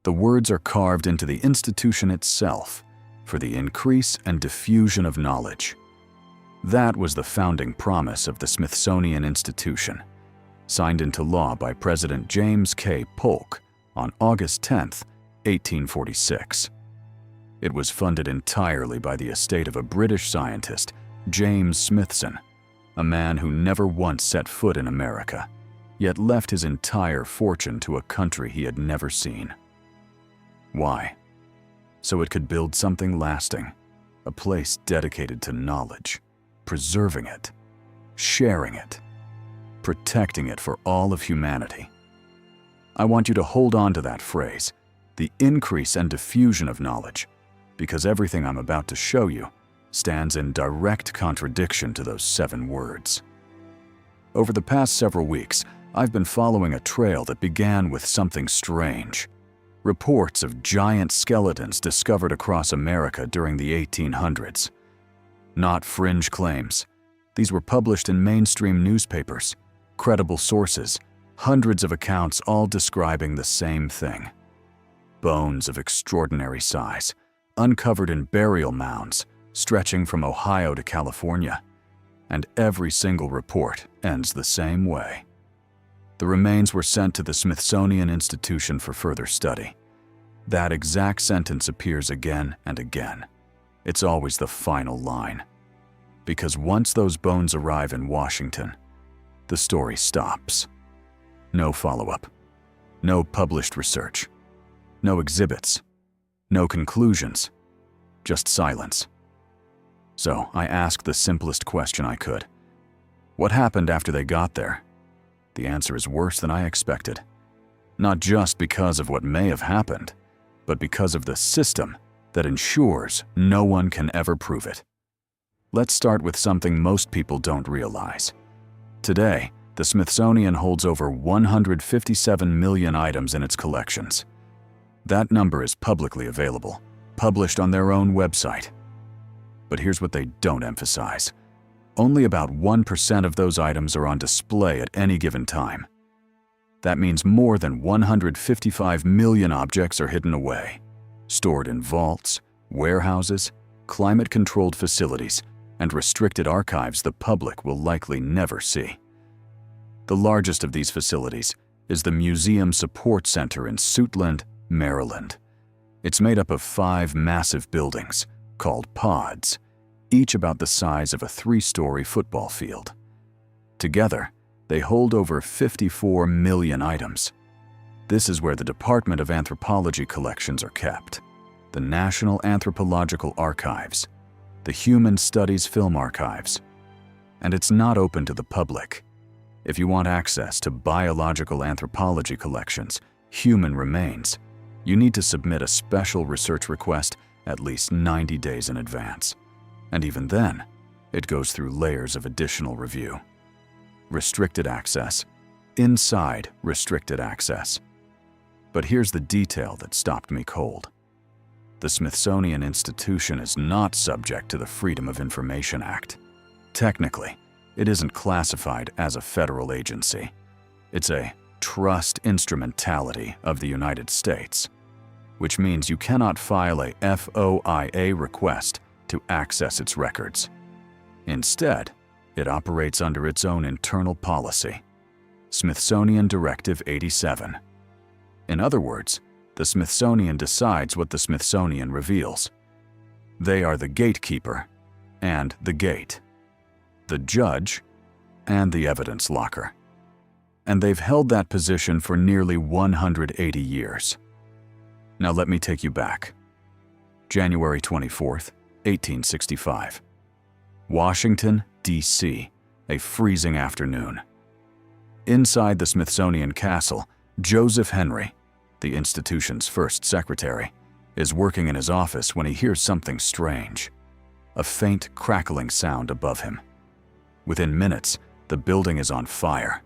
The words are carved into the institution itself for the increase and diffusion of knowledge. That was the founding promise of the Smithsonian Institution, signed into law by President James K. Polk on August 10, 1846. It was funded entirely by the estate of a British scientist, James Smithson, a man who never once set foot in America, yet left his entire fortune to a country he had never seen. Why? So it could build something lasting, a place dedicated to knowledge, preserving it, sharing it, protecting it for all of humanity. I want you to hold on to that phrase, the increase and diffusion of knowledge, because everything I'm about to show you stands in direct contradiction to those 7 words. Over the past several weeks, I've been following a trail that began with something strange. Reports of giant skeletons discovered across America during the 1800s. Not fringe claims. These were published in mainstream newspapers, credible sources, hundreds of accounts all describing the same thing. Bones of extraordinary size, uncovered in burial mounds, stretching from Ohio to California. And every single report ends the same way. The remains were sent to the Smithsonian Institution for further study. That exact sentence appears again and again. It's always the final line. Because once those bones arrive in Washington, the story stops. No follow-up, no published research, no exhibits, no conclusions, just silence. So I asked the simplest question I could. What happened after they got there? The answer is worse than I expected. Not just because of what may have happened, but because of the system that ensures no one can ever prove it. Let's start with something most people don't realize. Today, the Smithsonian holds over 157 million items in its collections. That number is publicly available, published on their own website. But here's what they don't emphasize. Only about 1% of those items are on display at any given time. That means more than 155 million objects are hidden away, stored in vaults, warehouses, climate-controlled facilities, and restricted archives the public will likely never see. The largest of these facilities is the Museum Support Center in Suitland, Maryland. It's made up of 5 massive buildings, called pods, each about the size of a 3-story football field. Together, they hold over 54 million items. This is where the Department of Anthropology collections are kept, the National Anthropological Archives, the Human Studies Film Archives. And it's not open to the public. If you want access to biological anthropology collections, human remains, you need to submit a special research request at least 90 days in advance. And even then, it goes through layers of additional review. Restricted access, inside restricted access. But here's the detail that stopped me cold. The Smithsonian Institution is not subject to the Freedom of Information Act. Technically, it isn't classified as a federal agency. It's a trust instrumentality of the United States, which means you cannot file a FOIA request to access its records. Instead, it operates under its own internal policy, Smithsonian Directive 87. In other words, the Smithsonian decides what the Smithsonian reveals. They are the gatekeeper and the gate, the judge and the evidence locker. And they've held that position for nearly 180 years. Now let me take you back. January 24th, 1865. Washington, D.C., a freezing afternoon. Inside the Smithsonian Castle, Joseph Henry, the institution's first secretary, is working in his office when he hears something strange. A faint crackling sound above him. Within minutes, the building is on fire.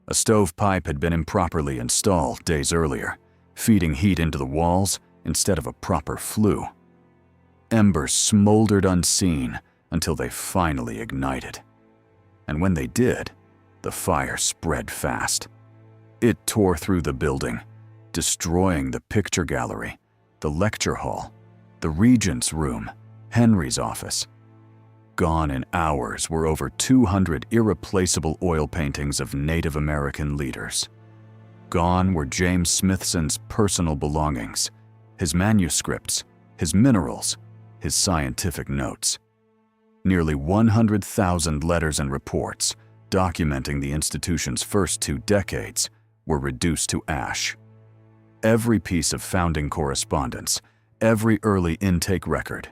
A stovepipe had been improperly installed days earlier, feeding heat into the walls instead of a proper flue. Embers smoldered unseen until they finally ignited. And when they did, the fire spread fast. It tore through the building, destroying the picture gallery, the lecture hall, the regent's room, Henry's office. Gone in hours were over 200 irreplaceable oil paintings of Native American leaders. Gone were James Smithson's personal belongings, his manuscripts, his minerals, his scientific notes. Nearly 100,000 letters and reports documenting the institution's first 2 decades were reduced to ash. Every piece of founding correspondence, every early intake record,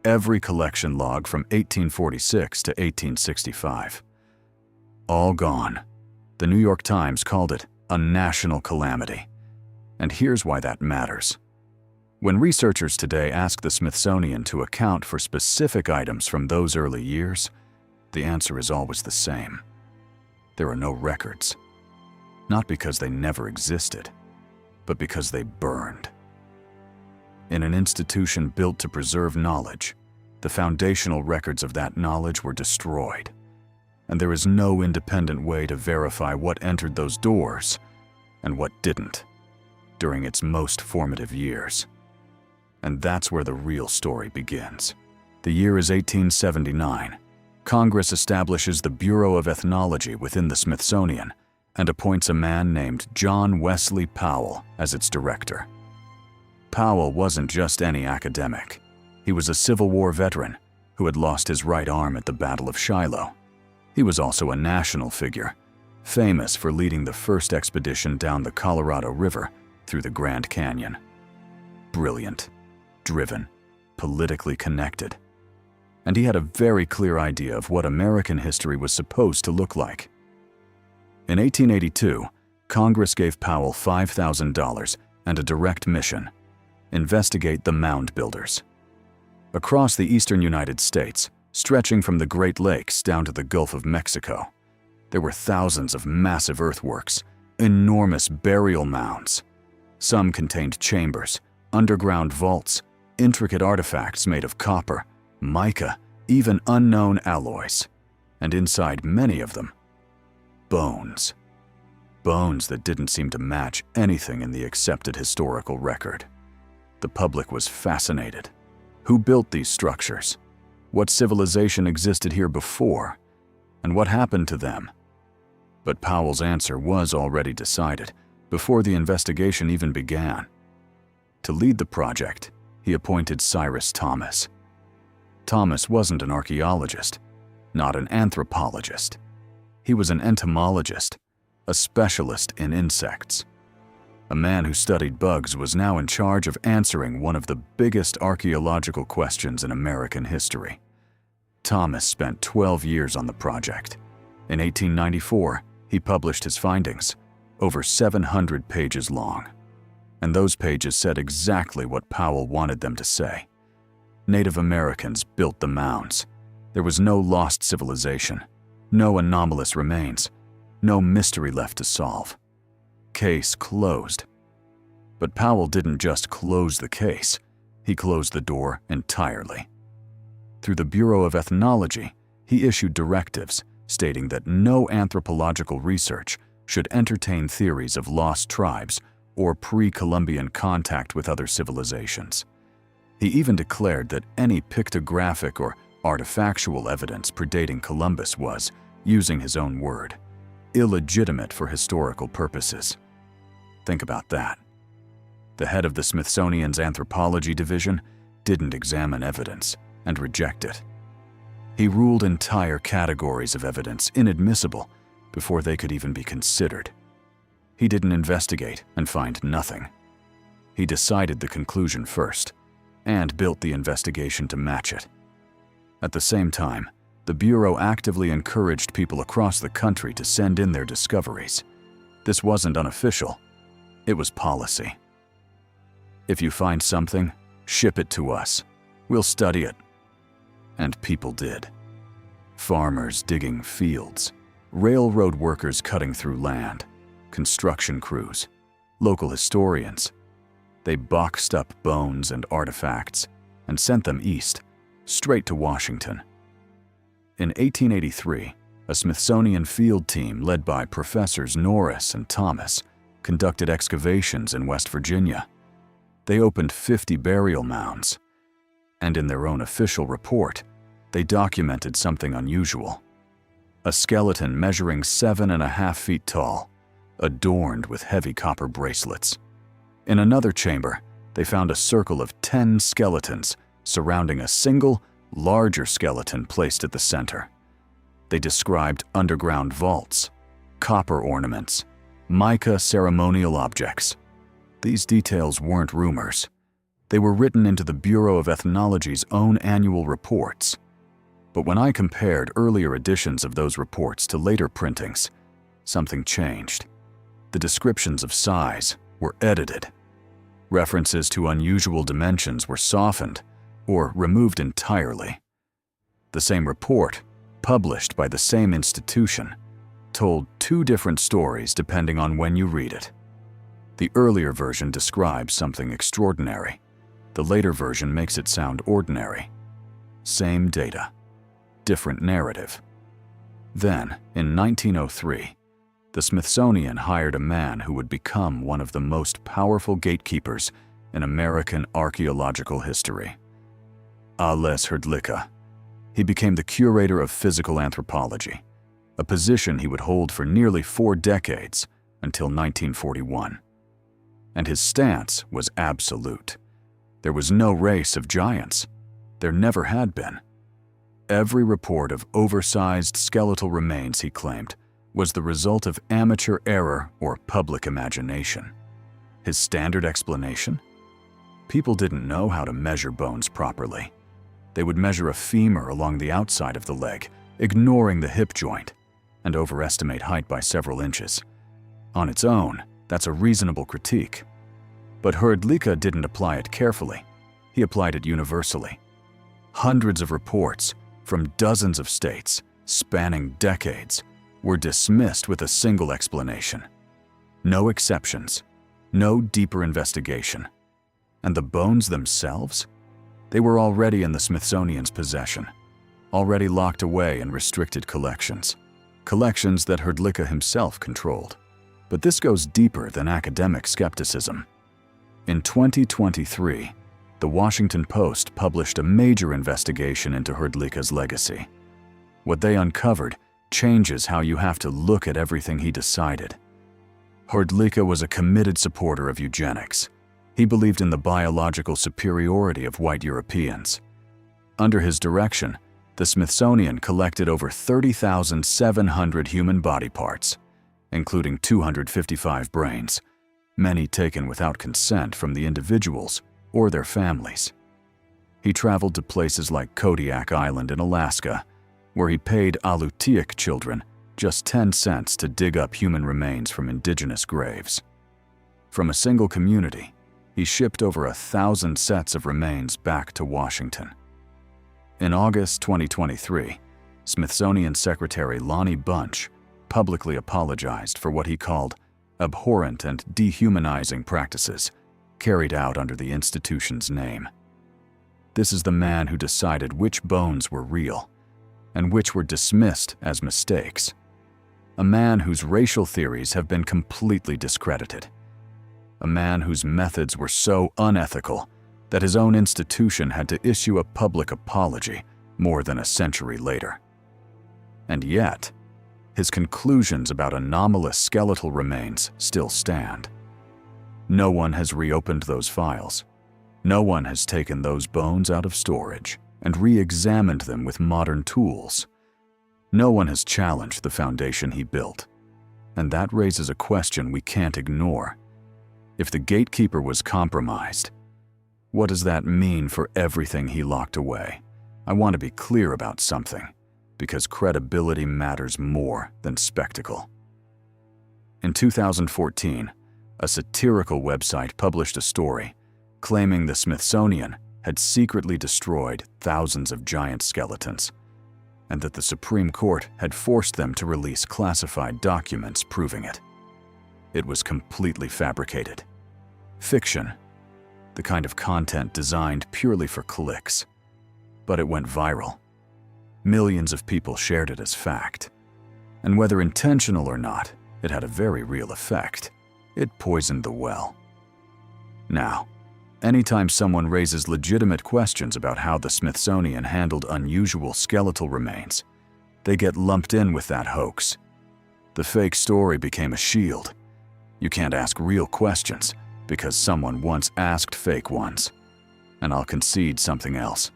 every collection log from 1846 to 1865. All gone. The New York Times called it a national calamity. And here's why that matters. When researchers today ask the Smithsonian to account for specific items from those early years, the answer is always the same. There are no records. Not because they never existed, but because they burned. In an institution built to preserve knowledge, the foundational records of that knowledge were destroyed, and there is no independent way to verify what entered those doors and what didn't during its most formative years. And that's where the real story begins. The year is 1879. Congress establishes the Bureau of Ethnology within the Smithsonian and appoints a man named John Wesley Powell as its director. Powell wasn't just any academic. He was a Civil War veteran who had lost his right arm at the Battle of Shiloh. He was also a national figure, famous for leading the first expedition down the Colorado River through the Grand Canyon. Brilliant, driven, politically connected. And he had a very clear idea of what American history was supposed to look like. In 1882, Congress gave Powell $5,000 and a direct mission: investigate the mound builders. Across the eastern United States, stretching from the Great Lakes down to the Gulf of Mexico, there were thousands of massive earthworks, enormous burial mounds. Some contained chambers, underground vaults, intricate artifacts made of copper, mica, even unknown alloys. And inside many of them, bones. Bones that didn't seem to match anything in the accepted historical record. The public was fascinated. Who built these structures? What civilization existed here before? And what happened to them? But Powell's answer was already decided before the investigation even began. To lead the project, he appointed Cyrus Thomas. Thomas wasn't an archaeologist, not an anthropologist. He was an entomologist, a specialist in insects. A man who studied bugs was now in charge of answering one of the biggest archaeological questions in American history. Thomas spent 12 years on the project. In 1894, he published his findings, over 700 pages long. And those pages said exactly what Powell wanted them to say. Native Americans built the mounds. There was no lost civilization, no anomalous remains, no mystery left to solve. Case closed. But Powell didn't just close the case, he closed the door entirely. Through the Bureau of Ethnology, he issued directives stating that no anthropological research should entertain theories of lost tribes or pre-Columbian contact with other civilizations. He even declared that any pictographic or artifactual evidence predating Columbus was, using his own word, illegitimate for historical purposes. Think about that. The head of the Smithsonian's Anthropology Division didn't examine evidence and reject it. He ruled entire categories of evidence inadmissible before they could even be considered. He didn't investigate and find nothing. He decided the conclusion first and built the investigation to match it. At the same time, the Bureau actively encouraged people across the country to send in their discoveries. This wasn't unofficial. It was policy. If you find something, ship it to us. We'll study it. And people did. Farmers digging fields, railroad workers cutting through land, construction crews, local historians. They boxed up bones and artifacts and sent them east, straight to Washington. In 1883, a Smithsonian field team led by Professors Norris and Thomas conducted excavations in West Virginia. They opened 50 burial mounds, and in their own official report, they documented something unusual. A skeleton measuring 7.5 feet tall, adorned with heavy copper bracelets. In another chamber, they found a circle of 10 skeletons surrounding a single, larger skeleton placed at the center. They described underground vaults, copper ornaments, mica ceremonial objects. These details weren't rumors. They were written into the Bureau of Ethnology's own annual reports. But when I compared earlier editions of those reports to later printings, something changed. The descriptions of size were edited. References to unusual dimensions were softened or removed entirely. The same report, published by the same institution, told two different stories depending on when you read it. The earlier version describes something extraordinary. The later version makes it sound ordinary. Same data, different narrative. Then, in 1903, the Smithsonian hired a man who would become one of the most powerful gatekeepers in American archaeological history. Ales Hrdlicka. He became the curator of physical anthropology, a position he would hold for nearly 4 decades until 1941. And his stance was absolute. There was no race of giants. There never had been. Every report of oversized skeletal remains, he claimed, was the result of amateur error or public imagination. His standard explanation? People didn't know how to measure bones properly. They would measure a femur along the outside of the leg, ignoring the hip joint, and overestimate height by several inches. On its own, that's a reasonable critique. But Hrdlicka didn't apply it carefully. He applied it universally. Hundreds of reports from dozens of states, spanning decades, were dismissed with a single explanation. No exceptions, no deeper investigation. And the bones themselves? They were already in the Smithsonian's possession, already locked away in restricted collections. Collections that Hrdlicka himself controlled. But this goes deeper than academic skepticism. In 2023, the Washington Post published a major investigation into Hrdlicka's legacy. What they uncovered changes how you have to look at everything he decided. Hrdlicka was a committed supporter of eugenics. He believed in the biological superiority of white Europeans. Under his direction, the Smithsonian collected over 30,700 human body parts, including 255 brains, many taken without consent from the individuals or their families. He traveled to places like Kodiak Island in Alaska, where he paid Alutiiq children just 10 cents to dig up human remains from indigenous graves. From a single community, he shipped over 1,000 sets of remains back to Washington. In August 2023, Smithsonian Secretary Lonnie Bunch publicly apologized for what he called abhorrent and dehumanizing practices carried out under the institution's name. This is the man who decided which bones were real and which were dismissed as mistakes. A man whose racial theories have been completely discredited. A man whose methods were so unethical that his own institution had to issue a public apology more than a century later. And yet, his conclusions about anomalous skeletal remains still stand. No one has reopened those files. No one has taken those bones out of storage and re-examined them with modern tools. No one has challenged the foundation he built. And that raises a question we can't ignore. If the gatekeeper was compromised, what does that mean for everything he locked away? I want to be clear about something, because credibility matters more than spectacle. In 2014, a satirical website published a story claiming the Smithsonian had secretly destroyed thousands of giant skeletons, and that the Supreme Court had forced them to release classified documents proving it. It was completely fabricated. Fiction, the kind of content designed purely for clicks. But it went viral. Millions of people shared it as fact. And whether intentional or not, it had a very real effect. it poisoned the well. Now, anytime someone raises legitimate questions about how the Smithsonian handled unusual skeletal remains, they get lumped in with that hoax. The fake story became a shield. You can't ask real questions because someone once asked fake ones. And I'll concede something else.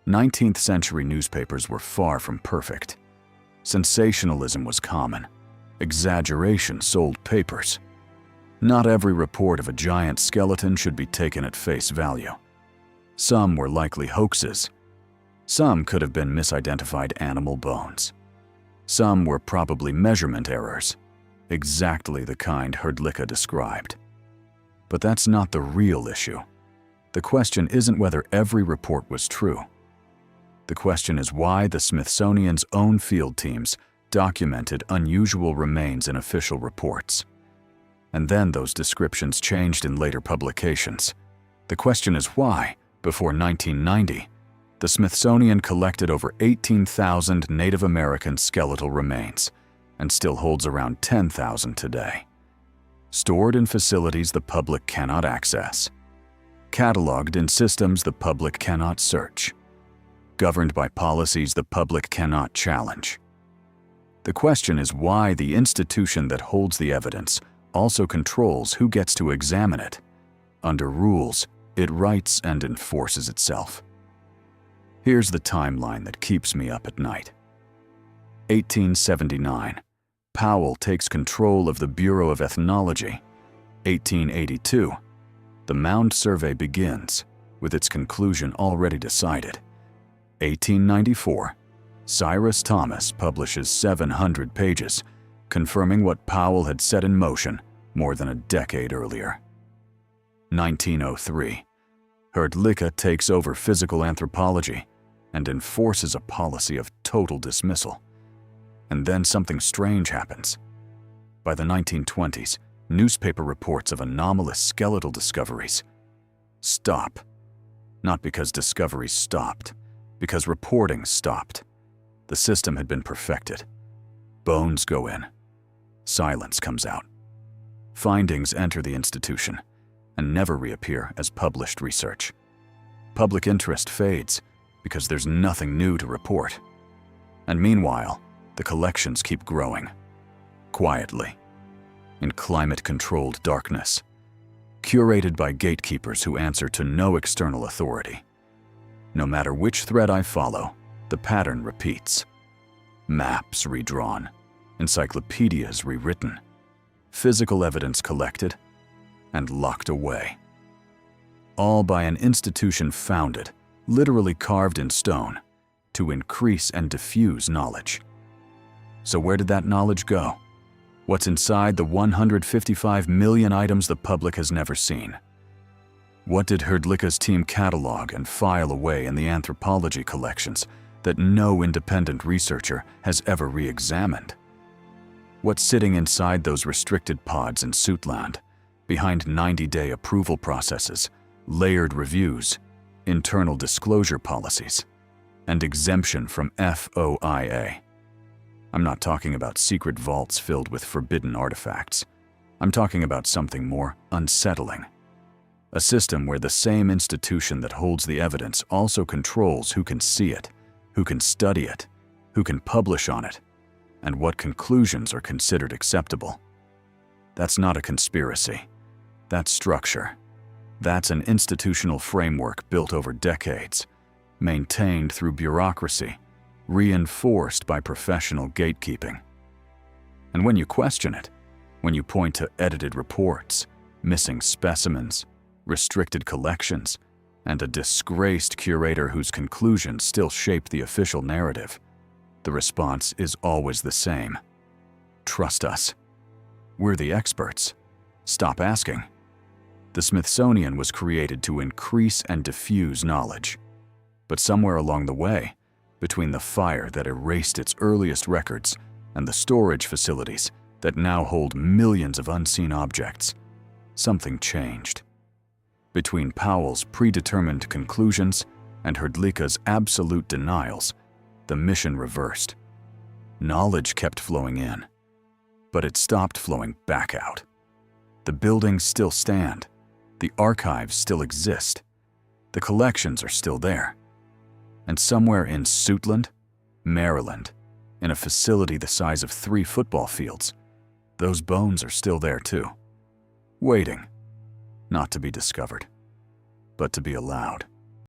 19th century newspapers were far from perfect. Sensationalism was common. Exaggeration sold papers. Not every report of a giant skeleton should be taken at face value. Some were likely hoaxes. Some could have been misidentified animal bones. Some were probably measurement errors, exactly the kind Hrdlicka described. But that's not the real issue. The question isn't whether every report was true. The question is why the Smithsonian's own field teams documented unusual remains in official reports. And then those descriptions changed in later publications. The question is why, before 1990, the Smithsonian collected over 18,000 Native American skeletal remains and still holds around 10,000 today. Stored in facilities the public cannot access. Cataloged in systems the public cannot search. Governed by policies the public cannot challenge. The question is why the institution that holds the evidence also controls who gets to examine it. Under rules, it writes and enforces itself. Here's the timeline that keeps me up at night. 1879. Powell takes control of the Bureau of Ethnology. 1882. The Mound Survey begins, with its conclusion already decided. 1894. Cyrus Thomas publishes 700 pages, confirming what Powell had set in motion more than a decade earlier. 1903. Hrdlicka takes over physical anthropology and enforces a policy of total dismissal. And then something strange happens. By the 1920s, newspaper reports of anomalous skeletal discoveries stop. Not because discoveries stopped, because reporting stopped. The system had been perfected. Bones go in. Silence comes out. Findings enter the institution and never reappear as published research. Public interest fades because there's nothing new to report. And meanwhile, the collections keep growing. Quietly. In climate-controlled darkness. Curated by gatekeepers who answer to no external authority. No matter which thread I follow, the pattern repeats. Maps redrawn, encyclopedias rewritten, physical evidence collected and locked away. All by an institution founded, literally carved in stone, to increase and diffuse knowledge. So where did that knowledge go? What's inside the 155 million items the public has never seen? What did Hrdlicka's team catalog and file away in the anthropology collections that no independent researcher has ever re-examined? What's sitting inside those restricted pods in Suitland, behind 90-day approval processes, layered reviews, internal disclosure policies, and exemption from FOIA? I'm not talking about secret vaults filled with forbidden artifacts. I'm talking about something more unsettling. A system where the same institution that holds the evidence also controls who can see it, who can study it, who can publish on it, and what conclusions are considered acceptable. That's not a conspiracy. That's structure. That's an institutional framework built over decades, maintained through bureaucracy, reinforced by professional gatekeeping. And when you question it, when you point to edited reports, missing specimens, restricted collections, and a disgraced curator whose conclusions still shape the official narrative, the response is always the same. Trust us. We're the experts. Stop asking. The Smithsonian was created to increase and diffuse knowledge. But somewhere along the way, between the fire that erased its earliest records and the storage facilities that now hold millions of unseen objects, something changed. Between Powell's predetermined conclusions and Hrdlicka's absolute denials, the mission reversed. Knowledge kept flowing in, but it stopped flowing back out. The buildings still stand. The archives still exist. The collections are still there. And somewhere in Suitland, Maryland, in a facility the size of 3 football fields, those bones are still there too, waiting, not to be discovered, but to be allowed.